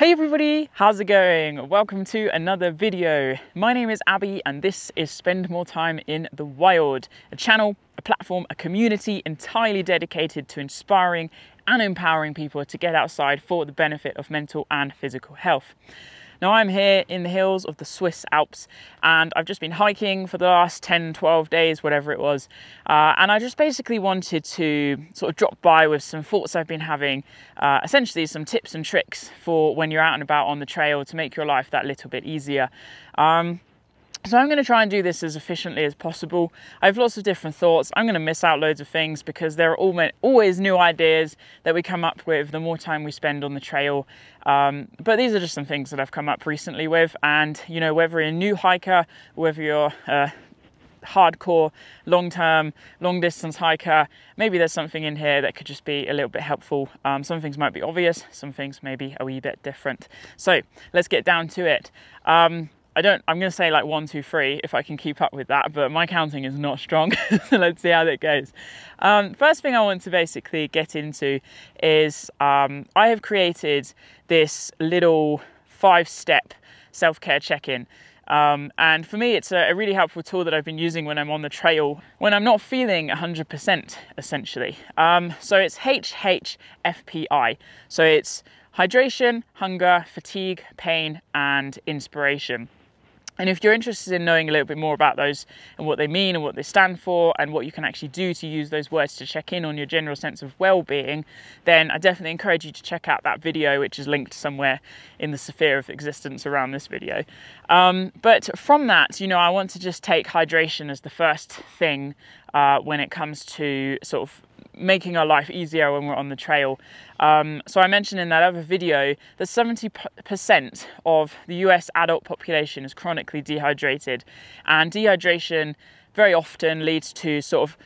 Hey everybody, how's it going? Welcome to another video. My name is Abbie and this is Spend More Time in the Wild, a channel, a platform, a community entirely dedicated to inspiring and empowering people to get outside for the benefit of mental and physical health. Now I'm here in the hills of the Swiss Alps and I've just been hiking for the last 10-12 days, whatever it was, and I just basically wanted to sort of drop by with some thoughts I've been having, essentially some tips and tricks for when you're out and about on the trail to make your life that little bit easier. So I'm going to try and do this as efficiently as possible. I have lots of different thoughts. I'm going to miss out loads of things because there are always new ideas that we come up with the more time we spend on the trail. But these are just some things that I've come up recently with, and you know, whether you're a new hiker, whether you're a hardcore, long-term, long-distance hiker, maybe there's something in here that could just be a little bit helpful. Some things might be obvious, some things may be a wee bit different. So let's get down to it. I'm going to say like 1, 2, 3 if I can keep up with that, but my counting is not strong. So let's see how that goes. First thing I want to basically get into is I have created this little 5-step self-care check-in. And for me, it's a really helpful tool that I've been using when I'm on the trail, when I'm not feeling 100% essentially. So it's HHFPI. So it's hydration, hunger, fatigue, pain, and inspiration. And if you're interested in knowing a little bit more about those and what they mean and what they stand for and what you can actually do to use those words to check in on your general sense of well-being, then I definitely encourage you to check out that video, which is linked somewhere in the sphere of existence around this video. But from that, you know, I want to just take hydration as the first thing when it comes to sort of making our life easier when we're on the trail. So I mentioned in that other video that 70% of the US adult population is chronically dehydrated, and dehydration very often leads to sort of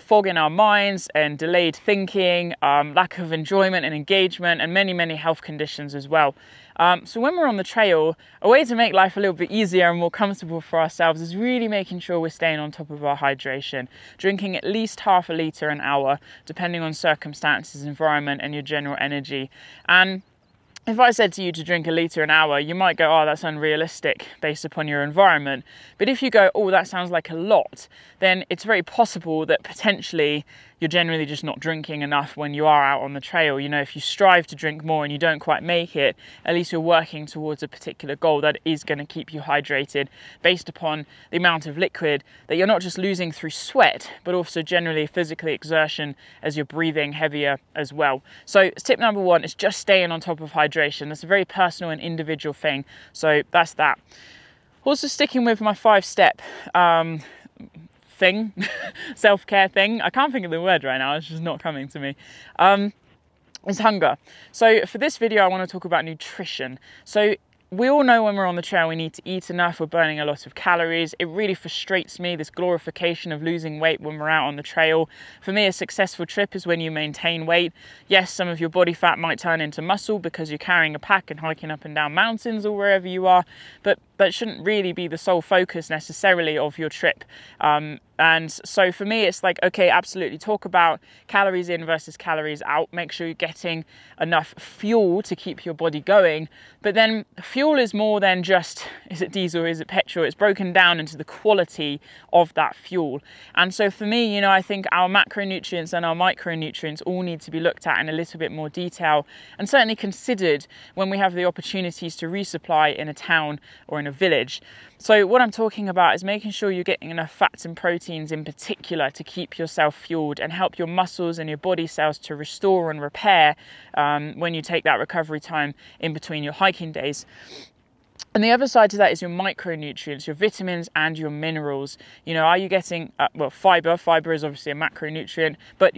fog in our minds and delayed thinking, lack of enjoyment and engagement, and many health conditions as well. So when we're on the trail, a way to make life a little bit easier and more comfortable for ourselves is really making sure we're staying on top of our hydration, drinking at least half a litre an hour, depending on circumstances, environment, and your general energy. And if I said to you to drink a litre an hour, you might go, oh, that's unrealistic based upon your environment. But if you go, oh, that sounds like a lot, then it's very possible that potentially you're generally just not drinking enough when you are out on the trail. You know, if you strive to drink more and you don't quite make it, at least you're working towards a particular goal that is going to keep you hydrated based upon the amount of liquid that you're not just losing through sweat, but also generally physical exertion as you're breathing heavier as well. So tip number 1 is just staying on top of hydration. That's a very personal and individual thing. So that's that. Also sticking with my 5-step thing, self-care thing. I can't think of the word right now, it's just not coming to me. Is hunger. So for this video, I want to talk about nutrition. So we all know when we're on the trail we need to eat enough, we're burning a lot of calories. It really frustrates me, this glorification of losing weight when we're out on the trail. For me, a successful trip is when you maintain weight. Yes, some of your body fat might turn into muscle because you're carrying a pack and hiking up and down mountains or wherever you are, but that shouldn't really be the sole focus necessarily of your trip. And so for me, it's like, okay, absolutely talk about calories in versus calories out. Make sure you're getting enough fuel to keep your body going. But then fuel is more than just, is it diesel, is it petrol? It's broken down into the quality of that fuel. And so for me, you know, I think our macronutrients and our micronutrients all need to be looked at in a little bit more detail and certainly considered when we have the opportunities to resupply in a town or in a village. So what I'm talking about is making sure you're getting enough fats and proteins in particular to keep yourself fueled and help your muscles and your body cells to restore and repair when you take that recovery time in between your hiking days. And the other side to that is your micronutrients, your vitamins and your minerals. You know, are you getting, well, fiber? Fiber is obviously a macronutrient, but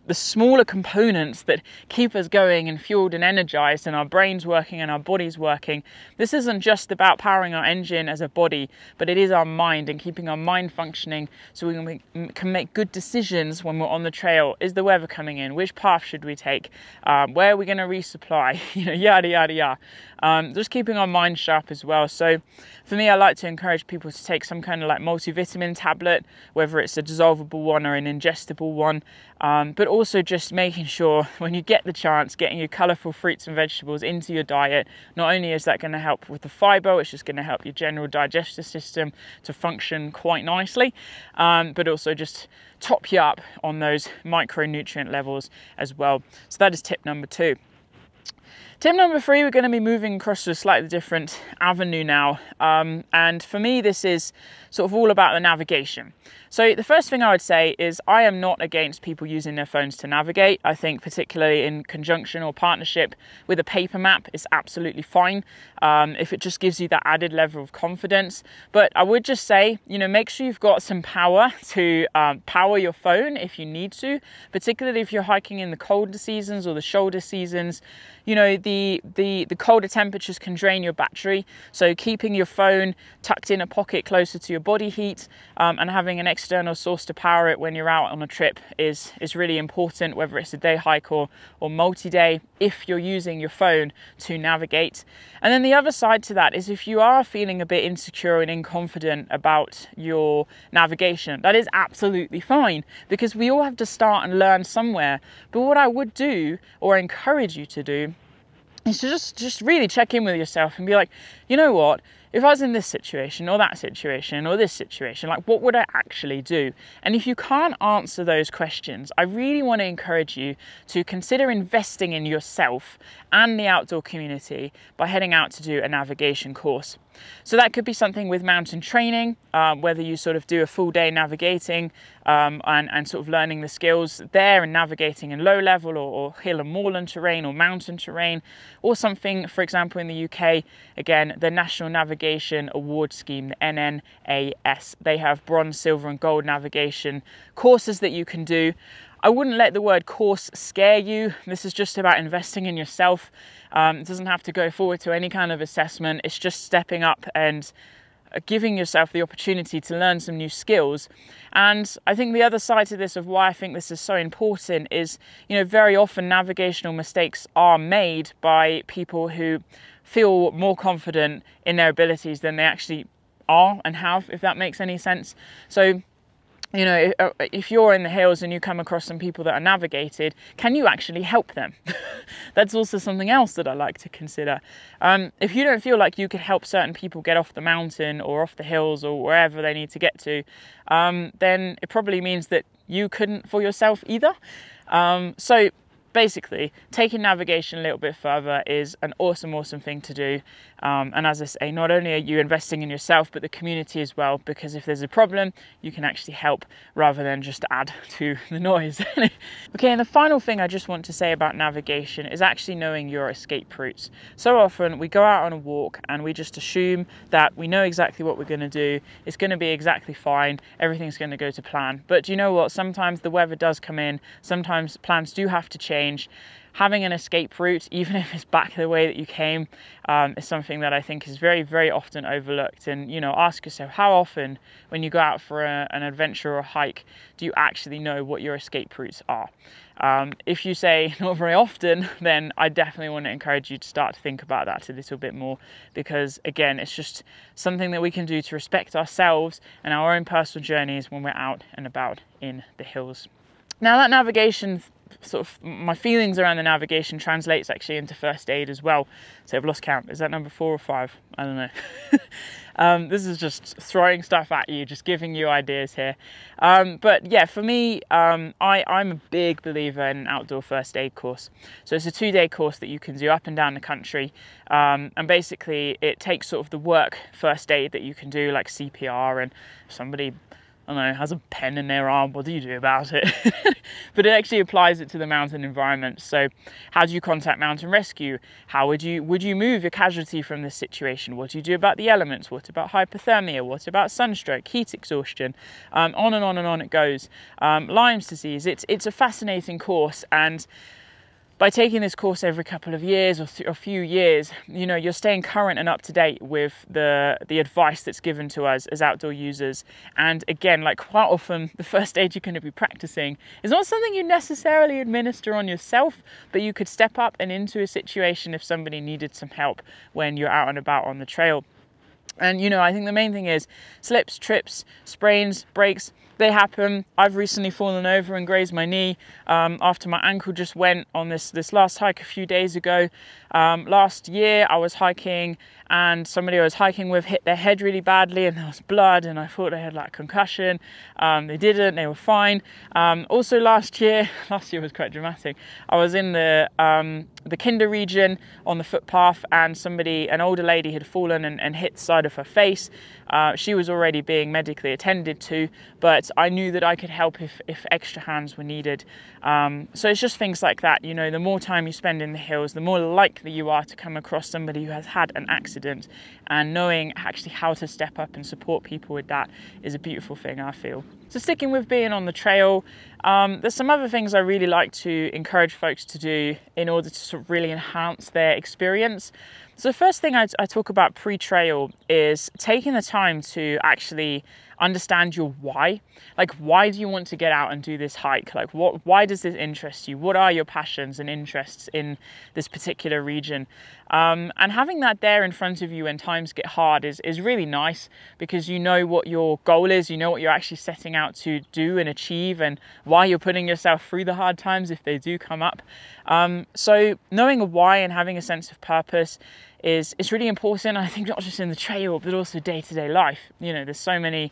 the smaller components that keep us going and fueled and energized and our brains working and our bodies working. This isn't just about powering our engine as a body, but it is our mind and keeping our mind functioning so we can make good decisions when we're on the trail. Is the weather coming in? Which path should we take? Where are we going to resupply? You know, yada, yada, yada. Just keeping our mind sharp as well. So for me, I like to encourage people to take some kind of like multivitamin tablet, whether it's a dissolvable one or an ingestible one, but also just making sure when you get the chance, getting your colourful fruits and vegetables into your diet. Not only is that going to help with the fibre, it's just going to help your general digestive system to function quite nicely, but also just top you up on those micronutrient levels as well. So that is tip number 2. Tip number 3, we're going to be moving across to a slightly different avenue now. And for me, this is sort of all about the navigation. So the first thing I would say is I am not against people using their phones to navigate. I think particularly in conjunction or partnership with a paper map is absolutely fine if it just gives you that added level of confidence. But I would just say, you know, make sure you've got some power to power your phone if you need to, particularly if you're hiking in the colder seasons or the shoulder seasons. You know, the colder temperatures can drain your battery, so keeping your phone tucked in a pocket closer to your body heat and having an external source to power it when you're out on a trip is really important, whether it's a day hike or multi-day, if you're using your phone to navigate. And then the other side to that is if you are feeling a bit insecure and inconfident about your navigation, that is absolutely fine, because we all have to start and learn somewhere. But what I would do, or encourage you to do, is to just really check in with yourself and be like, you know what, if I was in this situation or that situation or this situation, like what would I actually do? And if you can't answer those questions, I really want to encourage you to consider investing in yourself and the outdoor community by heading out to do a navigation course. So that could be something with mountain training, whether you sort of do a full day navigating and sort of learning the skills there and navigating in low level or hill and moorland terrain or mountain terrain, or something, for example, in the UK, again, the National Navigation Award Scheme, the NNAS. They have bronze, silver and gold navigation courses that you can do. I wouldn't let the word course scare you. This is just about investing in yourself. It doesn't have to go forward to any kind of assessment. It's just stepping up and giving yourself the opportunity to learn some new skills. And I think the other side to this of why I think this is so important is, you know, very often navigational mistakes are made by people who feel more confident in their abilities than they actually are and have, if that makes any sense. So, you know, if you're in the hills and you come across some people that are navigated, can you actually help them? That's also something else that I like to consider. If you don't feel like you could help certain people get off the mountain or off the hills or wherever they need to get to, then it probably means that you couldn't for yourself either. So basically, taking navigation a little bit further is an awesome thing to do. And as I say, not only are you investing in yourself, but the community as well, because if there's a problem, you can actually help rather than just add to the noise. Okay, and the final thing I just want to say about navigation is actually knowing your escape routes. So often we go out on a walk and we just assume that we know exactly what we're going to do. It's going to be exactly fine. Everything's going to go to plan. But do you know what? Sometimes the weather does come in. Sometimes plans do have to change. Having an escape route, even if it's back the way that you came, is something that I think is very often overlooked. And, you know, ask yourself, how often when you go out for an adventure or a hike do you actually know what your escape routes are? If you say not very often, then I definitely want to encourage you to start to think about that a little bit more, because again, it's just something that we can do to respect ourselves and our own personal journeys when we're out and about in the hills. Now, that navigation, sort of my feelings around the navigation translates actually into first aid as well. So I've lost count. Is that number 4 or 5? I don't know. This is just throwing stuff at you, just giving you ideas here. But yeah, for me, I'm a big believer in an outdoor first aid course. So it's a 2-day course that you can do up and down the country. And basically it takes sort of the work first aid that you can do, like CPR, and if somebody, I don't know, has a pen in their arm, what do you do about it? But it actually applies it to the mountain environment. So how do you contact mountain rescue? How would you move your casualty from this situation? What do you do about the elements? What about hypothermia? What about sunstroke, heat exhaustion? On and on it goes. Lyme's disease. It's a fascinating course, and by taking this course every couple of years or a few years, you know, you're staying current and up to date with the advice that's given to us as outdoor users. And again, like quite often, the first aid you're going to be practicing is not something you necessarily administer on yourself, but you could step up and into a situation if somebody needed some help when you're out and about on the trail. And, you know, I think the main thing is slips, trips, sprains, breaks, they happen. I've recently fallen over and grazed my knee after my ankle just went on this last hike a few days ago. Last year I was hiking and somebody I was hiking with hit their head really badly and there was blood, and I thought they had like concussion. They didn't, they were fine. Also last year was quite dramatic. I was in the Kinder region on the footpath, and an older lady had fallen and hit the side of her face. She was already being medically attended to, but I knew that I could help if extra hands were needed. So it's just things like that, you know, the more time you spend in the hills, the more likely you are to come across somebody who has had an accident, and knowing actually how to step up and support people with that is a beautiful thing, I feel. So sticking with being on the trail, there's some other things I really like to encourage folks to do in order to sort of really enhance their experience. So the first thing I talk about pre-trail is taking the time to actually understand your why. Like, why do you want to get out and do this hike? Like, why does this interest you? What are your passions and interests in this particular region? And having that there in front of you when times get hard is really nice, because you know what your goal is, you know what you're actually setting out to do and achieve, and why you're putting yourself through the hard times if they do come up. So knowing a why and having a sense of purpose is really important. I think not just in the trail, but also day-to-day life. You know, there's so many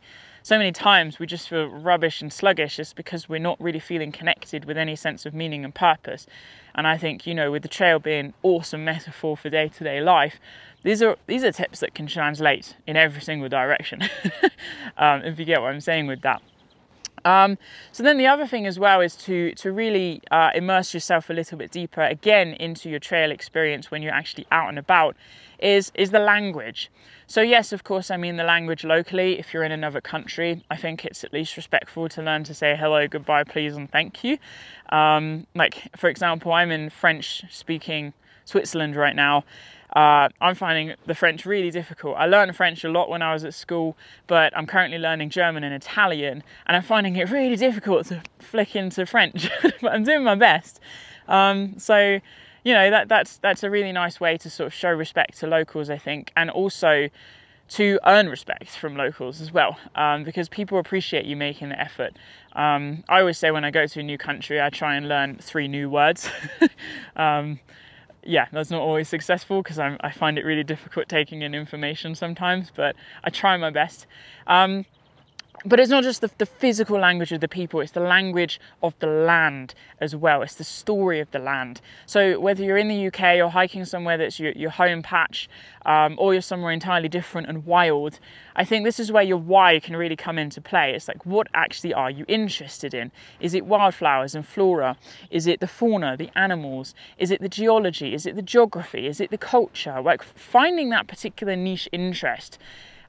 times we just feel rubbish and sluggish just because we're not really feeling connected with any sense of meaning and purpose. And I think, you know, with the trail being an awesome metaphor for day-to-day life, these are tips that can translate in every single direction. If you get what I'm saying with that. So then the other thing as well is to really immerse yourself a little bit deeper again into your trail experience when you're actually out and about is the language. So yes, of course, I mean the language locally. If you're in another country, I think it's at least respectful to learn to say hello, goodbye, please, and thank you. Like, for example, I'm in French-speaking Switzerland right now. I'm finding the French really difficult. I learned French a lot when I was at school, but I'm currently learning German and Italian, and I'm finding it really difficult to flick into French, but I'm doing my best. So, you know, that's a really nice way to sort of show respect to locals, I think, and also to earn respect from locals as well, because people appreciate you making the effort. I always say when I go to a new country, I try and learn 3 new words. Yeah, that's not always successful because I find it really difficult taking in information sometimes, but I try my best. But it's not just the physical language of the people, it's the language of the land as well. It's the story of the land. So whether you're in the UK or hiking somewhere that's your home patch, or you're somewhere entirely different and wild, I think this is where your why can really come into play. It's like, what actually are you interested in? Is it wildflowers and flora? Is it the fauna, the animals? Is it the geology? Is it the geography? Is it the culture? Like, finding that particular niche interest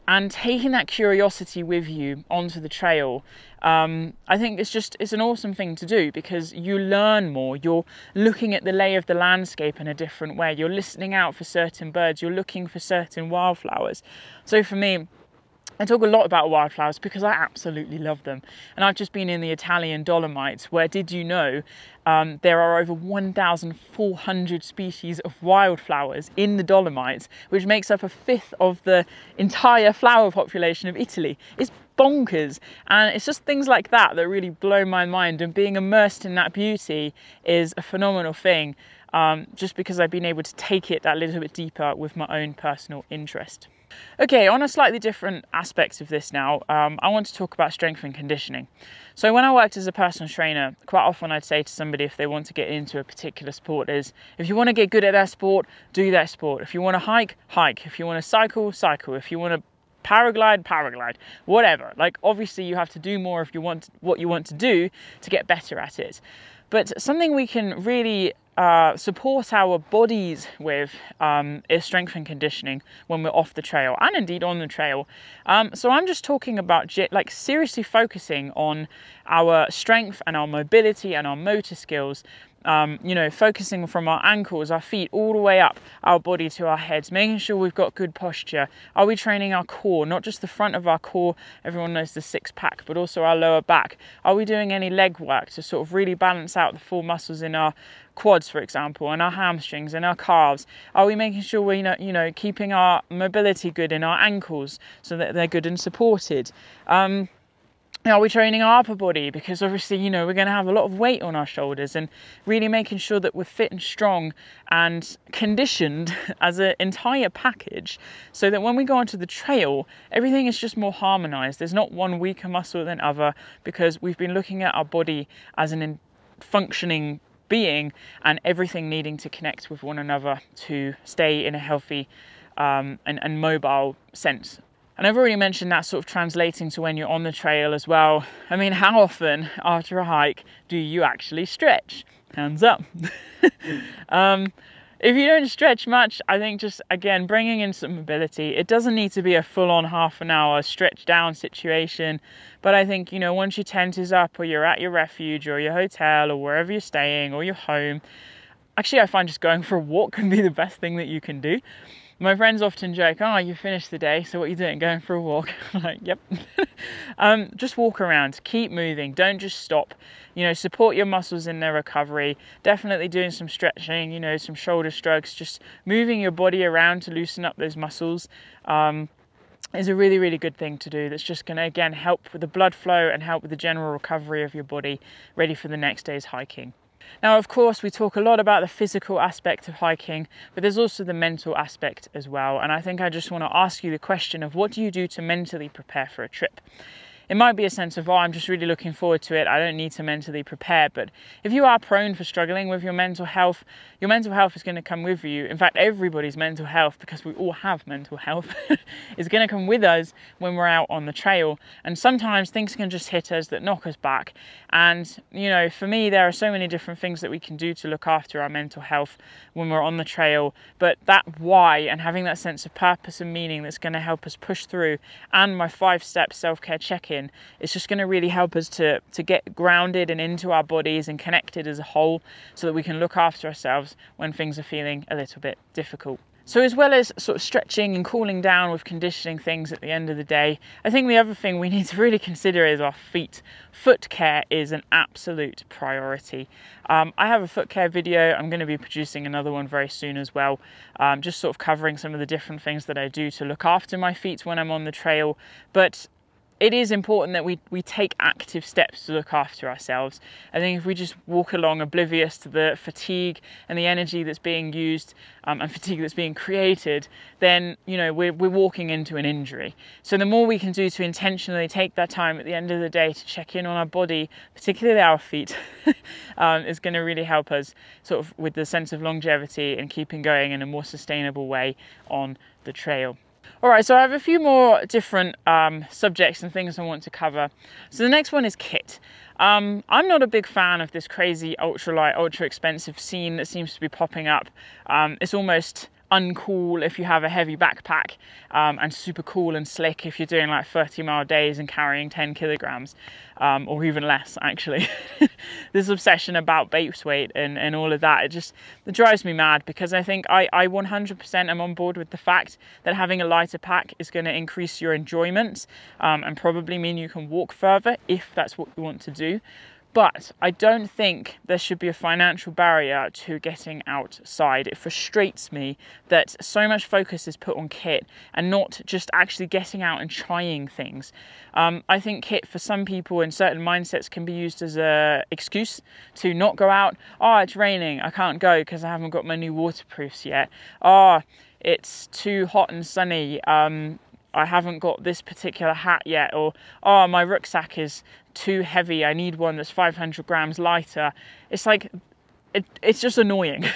and taking that curiosity with you onto the trail, I think it's an awesome thing to do, because you learn more. You're looking at the lay of the landscape in a different way. You're listening out for certain birds. You're looking for certain wildflowers. So for me, I talk a lot about wildflowers because I absolutely love them. And I've just been in the Italian Dolomites, where, did you know, there are over 1,400 species of wildflowers in the Dolomites, which makes up 1/5 of the entire flower population of Italy. It's bonkers. And it's just things like that that really blow my mind. And being immersed in that beauty is a phenomenal thing, just because I've been able to take it that little bit deeper with my own personal interest. Okay, on a slightly different aspect of this now, I want to talk about strength and conditioning. So when I worked as a personal trainer, quite often I'd say to somebody, if they want to get into a particular sport, is if you want to get good at that sport, do that sport. If you want to hike, hike. If you want to cycle, cycle. If you want to paraglide, paraglide, whatever. Like, obviously you have to do more if you want what you want to do to get better at it. But something we can really support our bodies with is strength and conditioning when we're off the trail, and indeed on the trail. So I'm just talking about like seriously focusing on our strength and our mobility and our motor skills. You know, focusing from our ankles, our feet, all the way up our body to our heads, making sure we've got good posture. Are we training our core, not just the front of our core? Everyone knows the 6-pack, but also our lower back. Are we doing any leg work to sort of really balance out the full muscles in our quads, for example, and our hamstrings and our calves? Are we making sure we're, you know, keeping our mobility good in our ankles so that they're good and supported? Are we training our upper body? Because obviously, you know, we're going to have a lot of weight on our shoulders, and really making sure that we're fit and strong and conditioned as an entire package, so that when we go onto the trail, everything is just more harmonized. There's not one weaker muscle than other, because we've been looking at our body as an functioning being, and everything needing to connect with one another to stay in a healthy and mobile sense. And I've already mentioned that sort of translating to when you're on the trail as well. I mean, how often after a hike do you actually stretch? Hands up. If you don't stretch much, I think just, again, bringing in some mobility. It doesn't need to be a full-on half an hour stretch down situation. But I think, you know, once your tent is up, or you're at your refuge or your hotel or wherever you're staying, or your home, actually I find just going for a walk can be the best thing that you can do. My friends often joke, oh, you finished the day, so what are you doing? Going for a walk? I'm like, yep. Just walk around, keep moving, don't just stop. You know, support your muscles in their recovery. Definitely doing some stretching, you know, some shoulder shrugs, just moving your body around to loosen up those muscles is a really, really good thing to do. That's just going to, again, help with the blood flow and help with the general recovery of your body, ready for the next day's hiking. Now, of course, we talk a lot about the physical aspect of hiking, but there's also the mental aspect as well. And I think I just want to ask you the question of, what do you do to mentally prepare for a trip? It might be a sense of, oh, I'm just really looking forward to it, I don't need to mentally prepare. But if you are prone for struggling with your mental health is going to come with you. In fact, everybody's mental health, because we all have mental health, is going to come with us when we're out on the trail. And sometimes things can just hit us that knock us back. And, you know, for me, there are so many different things that we can do to look after our mental health when we're on the trail. But that why, and having that sense of purpose and meaning, that's going to help us push through, and my 5-step self-care check-in, it's just going to really help us to get grounded and into our bodies and connected as a whole, so that we can look after ourselves when things are feeling a little bit difficult. So as well as sort of stretching and cooling down with conditioning things at the end of the day, I think the other thing we need to really consider is our feet. Foot care is an absolute priority. I have a foot care video. I'm going to be producing another one very soon as well, just sort of covering some of the different things that I do to look after my feet when I'm on the trail. But it is important that we take active steps to look after ourselves. I think if we just walk along oblivious to the fatigue and the energy that's being used and fatigue that's being created, then, you know, we're walking into an injury. So the more we can do to intentionally take that time at the end of the day to check in on our body, particularly our feet, is going to really help us sort of with the sense of longevity and keeping going in a more sustainable way on the trail. All right, so I have a few more different subjects and things I want to cover. So the next one is kit. I'm not a big fan of this crazy ultralight, ultra expensive scene that seems to be popping up. It's almost uncool if you have a heavy backpack, and super cool and slick if you're doing like 30-mile days and carrying 10 kilograms, or even less, actually. This obsession about base weight and all of that, it drives me mad, because I think I 100% am on board with the fact that having a lighter pack is going to increase your enjoyment, and probably mean you can walk further if that's what you want to do. But I don't think there should be a financial barrier to getting outside. It frustrates me that so much focus is put on kit and not just actually getting out and trying things. I think kit for some people in certain mindsets can be used as an excuse to not go out. Oh, it's raining, I can't go because I haven't got my new waterproofs yet. Oh, it's too hot and sunny, I haven't got this particular hat yet. Or, oh, my rucksack is too heavy, I need one that's 500 grams lighter. It's like, it's just annoying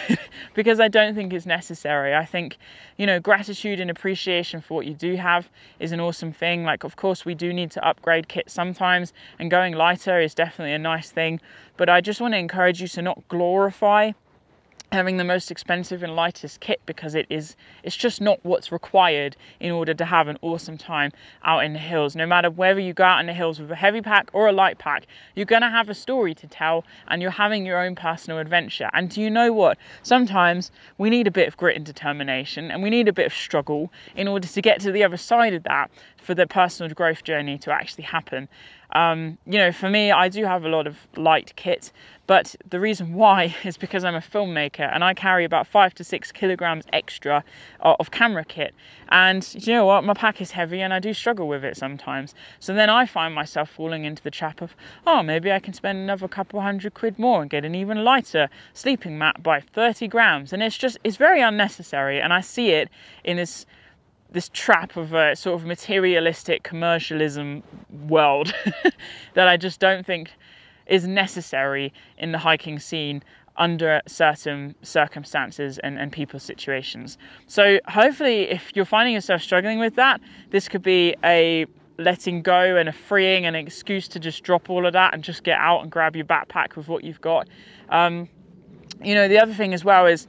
because I don't think it's necessary. I think, you know, gratitude and appreciation for what you do have is an awesome thing. Like, of course, we do need to upgrade kit sometimes, and going lighter is definitely a nice thing. But I just want to encourage you to not glorify having the most expensive and lightest kit, because it's just not what's required in order to have an awesome time out in the hills. No matter whether you go out in the hills with a heavy pack or a light pack, you're going to have a story to tell, and you're having your own personal adventure. And do you know what? Sometimes we need a bit of grit and determination, and we need a bit of struggle in order to get to the other side of that, for the personal growth journey to actually happen. You know, for me, I do have a lot of light kit, But the reason why is because I'm a filmmaker and I carry about 5 to 6 kilograms extra of camera kit. And you know what, my pack is heavy and I do struggle with it sometimes. So then I find myself falling into the trap of, oh, maybe I can spend another couple £100 more and get an even lighter sleeping mat by 30 grams. And it's very unnecessary. And I see it in this trap of a sort of materialistic commercialism world that I just don't think is necessary in the hiking scene under certain circumstances and people's situations. So hopefully, if you're finding yourself struggling with that, this could be a letting go and a freeing and an excuse to just drop all of that and just get out and grab your backpack with what you've got. You know, the other thing as well is,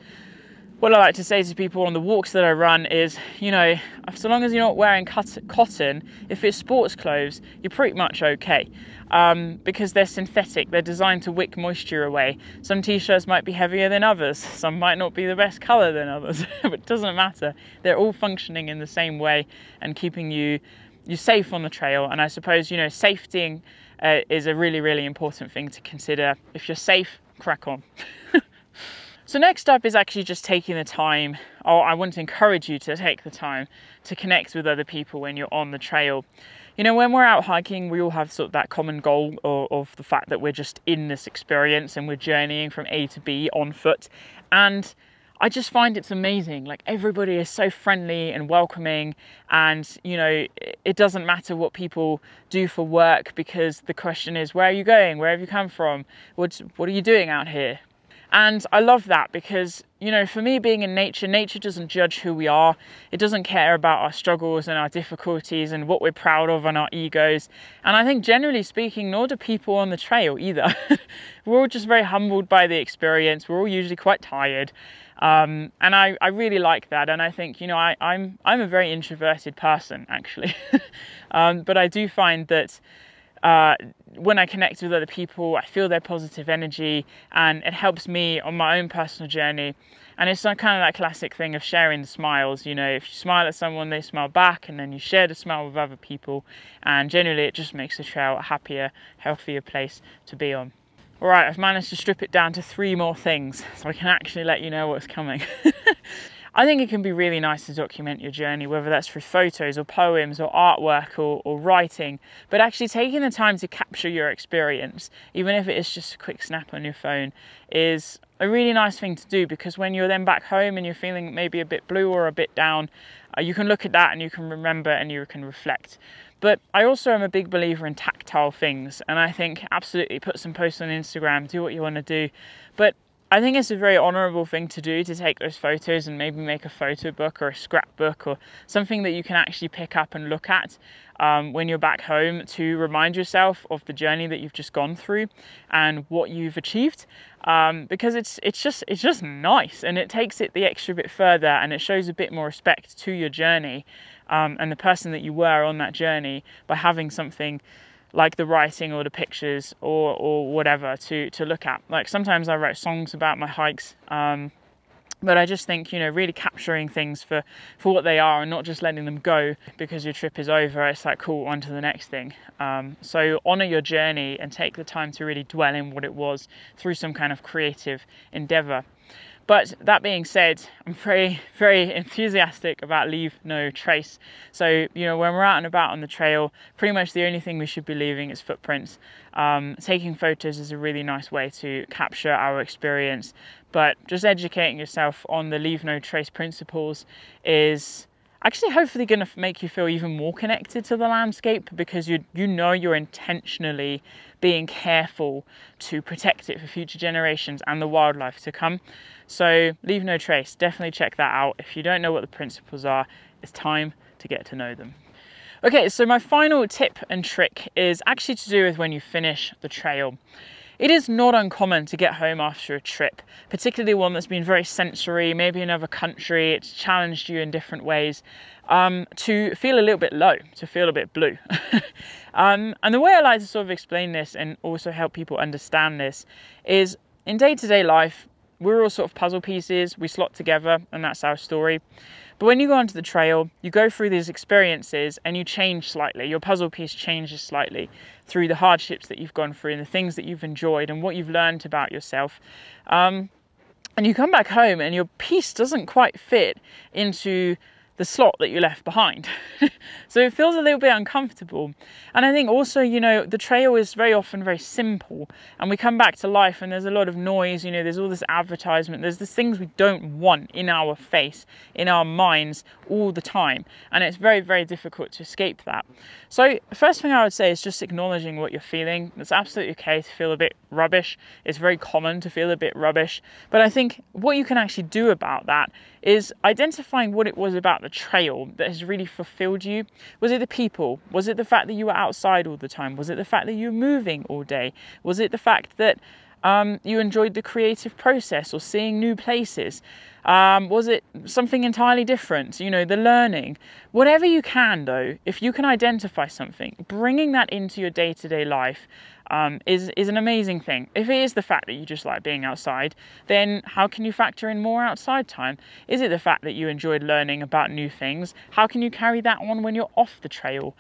what I like to say to people on the walks that I run is, you know, so long as you're not wearing cotton, if it's sports clothes, you're pretty much okay. Because they're synthetic, they're designed to wick moisture away. Some t-shirts might be heavier than others, some might not be the best colour than others, but it doesn't matter. They're all functioning in the same way and keeping you safe on the trail. And I suppose, you know, safety is a really, really important thing to consider. If you're safe, crack on. So next up is actually just taking the time, or I want to encourage you to take the time to connect with other people when you're on the trail. You know, when we're out hiking, we all have sort of that common goal of the fact that we're just in this experience and we're journeying from A to B on foot. And I just find it's amazing. Like, everybody is so friendly and welcoming, and you know, it doesn't matter what people do for work, because the question is, where are you going? Where have you come from? What are you doing out here? And I love that because, you know, for me, being in nature doesn't judge who we are. It doesn't care about our struggles and our difficulties and what we're proud of and our egos. And I think, generally speaking, nor do people on the trail either. We're all just very humbled by the experience. We're all usually quite tired. And I really like that. And I think, you know, I'm a very introverted person, actually. But I do find that when I connect with other people, I feel their positive energy, and it helps me on my own personal journey. And it's kind of that classic thing of sharing the smiles. You know, if you smile at someone, they smile back, and then you share the smile with other people, and generally it just makes the trail a happier, healthier place to be on. All right, I've managed to strip it down to 3 more things, so I can actually let you know what's coming. I think it can be really nice to document your journey, whether that's through photos or poems or artwork or writing, but actually taking the time to capture your experience, even if it is just a quick snap on your phone, is a really nice thing to do, because when you're then back home and you're feeling maybe a bit blue or a bit down, you can look at that and you can remember and you can reflect. But I also am a big believer in tactile things, and I think absolutely put some posts on Instagram, do what you want to do, but I think it's a very honourable thing to do, to take those photos and maybe make a photo book or a scrapbook or something that you can actually pick up and look at when you're back home, to remind yourself of the journey that you've just gone through and what you've achieved, because it's just nice, and it takes it the extra bit further, and it shows a bit more respect to your journey and the person that you were on that journey by having something like the writing or the pictures or whatever to look at. Like, sometimes I write songs about my hikes, but I just think, you know, really capturing things for what they are and not just letting them go because your trip is over. It's like, cool, on to the next thing. So honour your journey and take the time to really dwell in what it was through some kind of creative endeavour. But that being said, I'm very, very enthusiastic about leave no trace. So, you know, when we're out and about on the trail, pretty much the only thing we should be leaving is footprints. Taking photos is a really nice way to capture our experience, but just educating yourself on the leave no trace principles is actually hopefully going to make you feel even more connected to the landscape, because you know you're intentionally being careful to protect it for future generations and the wildlife to come. So leave no trace, definitely check that out. If you don't know what the principles are, it's time to get to know them. Okay, so my final tip and trick is actually to do with when you finish the trail. It is not uncommon to get home after a trip, particularly one that's been very sensory, maybe another country, it's challenged you in different ways, to feel a little bit low, to feel a bit blue. And the way I like to sort of explain this and also help people understand this is, in day-to-day life, we're all sort of puzzle pieces, we slot together, and that's our story. But when you go onto the trail, you go through these experiences and you change slightly. Your puzzle piece changes slightly through the hardships that you've gone through and the things that you've enjoyed and what you've learned about yourself. And you come back home and your piece doesn't quite fit into the slot that you left behind. So it feels a little bit uncomfortable. And I think also, you know, the trail is very often very simple, and we come back to life and there's a lot of noise, you know, there's all this advertisement, there's these things we don't want in our face, in our minds all the time. And it's very, very difficult to escape that. So the first thing I would say is just acknowledging what you're feeling. It's absolutely okay to feel a bit rubbish. It's very common to feel a bit rubbish. But I think what you can actually do about that is identifying what it was about the trail that has really fulfilled you. Was it the people? Was it the fact that you were outside all the time? Was it the fact that you were moving all day? Was it the fact that you enjoyed the creative process or seeing new places? Was it something entirely different? You know, the learning. Whatever you can though, if you can identify something, bringing that into your day-to-day life is an amazing thing. If it is the fact that you just like being outside, then how can you factor in more outside time? Is it the fact that you enjoyed learning about new things? How can you carry that on when you're off the trail?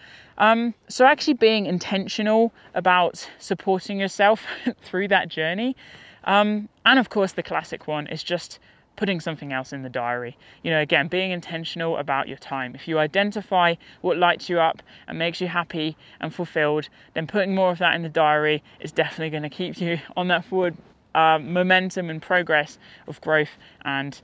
So actually being intentional about supporting yourself through that journey. And of course the classic one is just putting something else in the diary. You know, again, being intentional about your time. If you identify what lights you up and makes you happy and fulfilled, then putting more of that in the diary is definitely going to keep you on that forward momentum and progress of growth and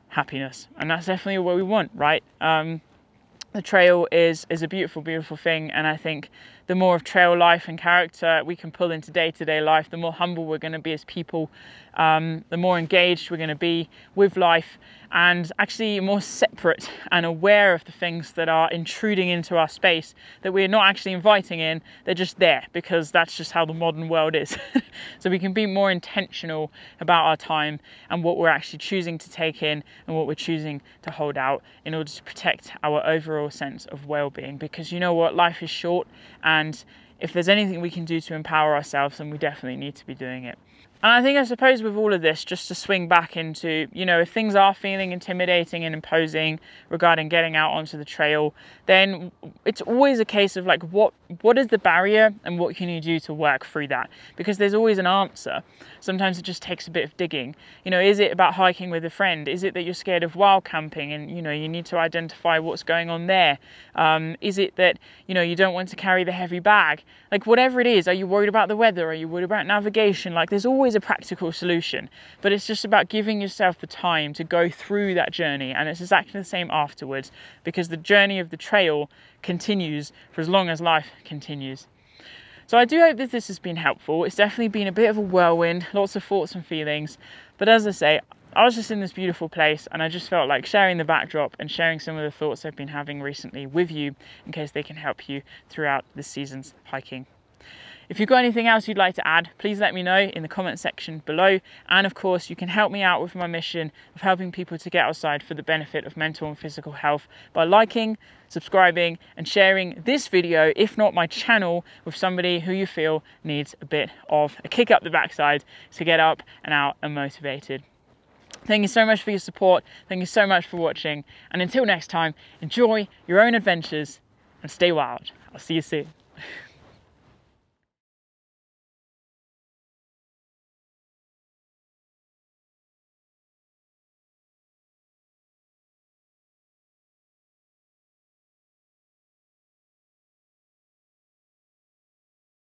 happiness. And that's definitely what we want, right? The trail is a beautiful, beautiful thing. And I think the more of trail life and character we can pull into day-to-day life, the more humble we're going to be as people, the more engaged we're going to be with life, and actually more separate and aware of the things that are intruding into our space that we're not actually inviting in. They're just there because that's just how the modern world is. So we can be more intentional about our time and what we're actually choosing to take in and what we're choosing to hold out in order to protect our overall sense of well-being. Because you know what, life is short, and if there's anything we can do to empower ourselves, then we definitely need to be doing it. And I think, I suppose, with all of this, just to swing back into, you know, if things are feeling intimidating and imposing regarding getting out onto the trail, then it's always a case of like, what is the barrier and what can you do to work through that? Because there's always an answer. Sometimes it just takes a bit of digging. You know, is it about hiking with a friend? Is it that you're scared of wild camping and, you know, you need to identify what's going on there? Is it that, you know, you don't want to carry the heavy bag? Like, whatever it is, are you worried about the weather? Are you worried about navigation? Like, there's always a practical solution, but it's just about giving yourself the time to go through that journey. And it's exactly the same afterwards, because the journey of the trail continues for as long as life continues. So I do hope that this has been helpful. It's definitely been a bit of a whirlwind, lots of thoughts and feelings, but as I say, I was just in this beautiful place and I just felt like sharing the backdrop and sharing some of the thoughts I've been having recently with you, in case they can help you throughout this season's hiking. If you've got anything else you'd like to add, please let me know in the comment section below. And of course, you can help me out with my mission of helping people to get outside for the benefit of mental and physical health by liking, subscribing, and sharing this video, if not my channel, with somebody who you feel needs a bit of a kick up the backside to get up and out and motivated. Thank you so much for your support. Thank you so much for watching. And until next time, enjoy your own adventures and stay wild. I'll see you soon.